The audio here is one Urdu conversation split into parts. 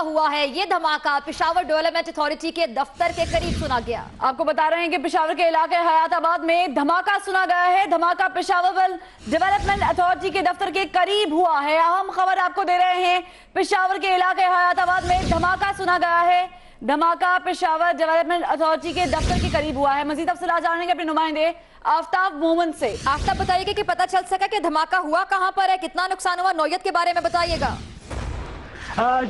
ہوا ہے یہ دھماکہ پشاور ڈیولپمنٹ اتھارٹی کے دفتر کے قریب سنا گیا۔ آپ کو بتا رہے ہیں کہ پشاور کے علاقے حیات آباد میں دھماکہ سنا گیا ہے۔ دھماکہ پشاور ڈیولپمنٹ اتھارٹی کے دفتر کے قریب ہوا ہے۔ اہم خبر آپ کو دے رہے ہیں، پشاور کے علاقے حیات آباد میں دھماکہ سنا گیا ہے۔ دھماکہ پشاور ڈیولپمنٹ اتھارٹی کے دفتر کے قریب ہوا ہے۔ مزید تفصیلات جانیں گے اپنے نمائندے آفتاب مومن سے۔ آفتاب بتائیے کہ پتہ چل سکا کہ دھماکہ ہوا کہاں پر ہے، کتنا نقصان ہوا، نوعیت کے بارے میں بتائیے گا۔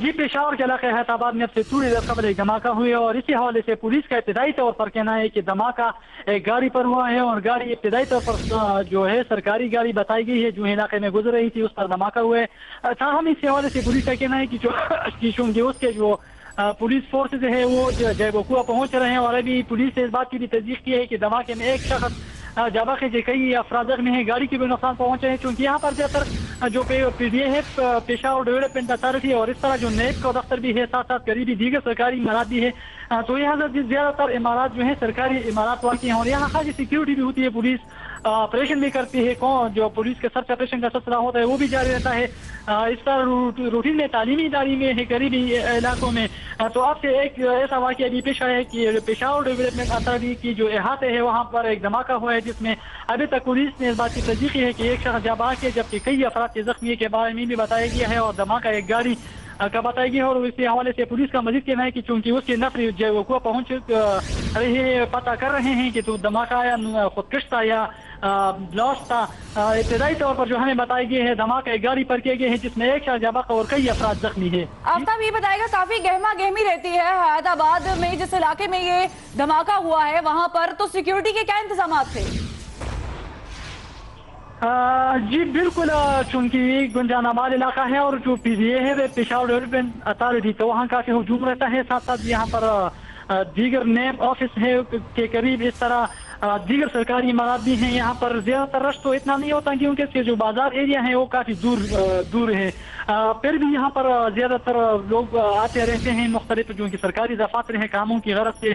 جی، پشاور کے علاقے حیات آباد میں اب سے تھوڑی دیر قبل ایک دھماکہ ہوئی اور اسی حوالے سے پولیس کا ابتدائی طور پر کہنا ہے کہ دھماکہ ایک گاڑی پر ہوا ہے اور گاڑی ابتدائی طور پر جو ہے سرکاری گاڑی بتائی گئی ہے جو علاقے میں گزر رہی تھی، اس پر دھماکہ ہوا ہے۔ تاہم اس حوالے سے پولیس کا کہنا ہے کہ چونکہ اس کے جو پولیس فورسز ہے وہ جے وقوع پہنچ رہے ہیں اور ابھی پولیس نے اس بات کی بھی تصدیق کی ہے کہ دھماکے میں ایک شخص جابق ہے، کئی افراد زخمی ہیں، گاڑی کی بھی نقصان پہنچے ہیں۔ چونکہ یہاں پر زیادہ تر جو پی ڈی اے ہے پشاور ڈیولپمنٹ اتھارٹی اور اس طرح جو نیب کا دفتر بھی ہے، ساتھ ساتھ قریبی دیگر سرکاری عمارات بھی ہے، تو یہاں زیادہ تر عمارات جو ہیں سرکاری عمارات واقع ہیں اور یہاں خاصی سیکیورٹی بھی ہوتی ہے، پولیس آپریشن بھی کرتی ہے، جو پولیس کے سرچ آپریشن کا سلسلہ ہوتا ہے وہ بھی جاری رہتا ہے۔ اس طرح روٹین میں تعلیمی ادارے میں ہے قریبی علاقوں میں۔ تو اب سے ایک ایسا واقعہ بھی پیش آیا ہے کہ پشاور ڈیولپمنٹ اتھارٹی کی جو احاطے ہے وہاں پر ایک دھماکہ ہوا ہے جس میں ابھی تک پولیس نے اس بات کی تصدیق کی ہے کہ ایک شخص جاباک ہے، جبکہ کئی افراد کے زخمی کے بارے میں بھی بتایا گیا ہے اور دھماکہ ایک گاڑی کا بتایا گیا ہے۔ اور اسی حوالے سے پولیس کا مزید کہنا ہے کہ چونکہ اس کے نفری جو وقوع پہنچ رہے پتہ کر رہے ہیں کہ تو دھماکہ یا خودکش تھا یا بلاسٹ تھا۔ ابتدائی طور پر جو ہمیں بتایا گیا ہے دھماکہ ایک گاڑی پر کیا گیا ہے جس میں ایک شخص جابق اور کئی افراد زخمی ہے۔ آفتاب یہ بتائے گا، کافی گہما گہمی رہتی ہے حیات آباد میں، جس علاقے میں یہ دھماکہ ہوا ہے وہاں پر تو سیکیورٹی کے کیا انتظامات تھے؟ جی بالکل، چونکہ گنجان آباد علاقہ ہے اور جو پی ڈی اے ہے پشاور ڈیولپمنٹ اتھارٹی، تو وہاں کافی ہجوم رہتا ہے، ساتھ ساتھ یہاں پر دیگر نیب آفس ہے کے قریب، اس طرح دیگر سرکاری عمارات بھی ہیں۔ یہاں پر زیادہ تر رش تو اتنا نہیں ہوتا کیونکہ اس کے جو بازار ایریا ہے وہ کافی دور ہے، پھر بھی یہاں پر زیادہ تر لوگ آتے رہتے ہیں مختلف جو کہ سرکاری دفاتر ہیں کاموں کی غرض سے،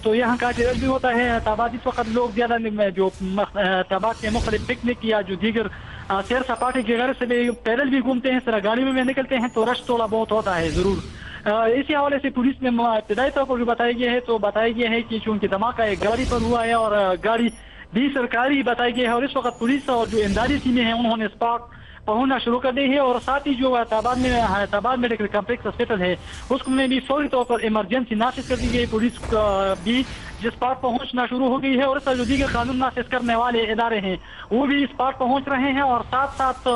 تو یہاں کافی رش بھی ہوتا ہے۔ آباد اس وقت لوگ زیادہ جو آباد کے مختلف پکنک یا جو دیگر سیر سپاٹے کی غرض سے بھی پیدل بھی گھومتے ہیں، اس طرح گاڑی میں بھی نکلتے ہیں، تو رش تھوڑا بہت ہوتا ہے ضرور۔ اسی حوالے سے پولیس نے ابتدائی طور پر جو بتایا گیا ہے تو بتایا گیا ہے کہ چونکہ دھماکہ ایک گاڑی پر ہوا ہے اور گاڑی بھی سرکاری بتائی گئی ہے اور اس وقت پولیس اور جو امدادی ٹیمیں ہیں انہوں نے اسپاٹ پہنچنا شروع کر دی ہے اور ساتھ ہی جو حیات آباد میڈیکل کمپلیکس ہاسپٹل ہے اس میں بھی فوری طور پر ایمرجنسی نافذ کر دی گئی، پولیس بھی جس پارٹ پہنچنا شروع ہو گئی ہے اور اس طرح جو دیگر قانون نافذ کرنے والے ادارے ہیں وہ بھی اس پارٹ پہنچ رہے ہیں اور ساتھ ساتھ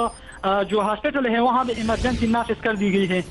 جو ہاسپٹل ہے وہاں بھی ایمرجنسی نافذ کر دی گئی ہے۔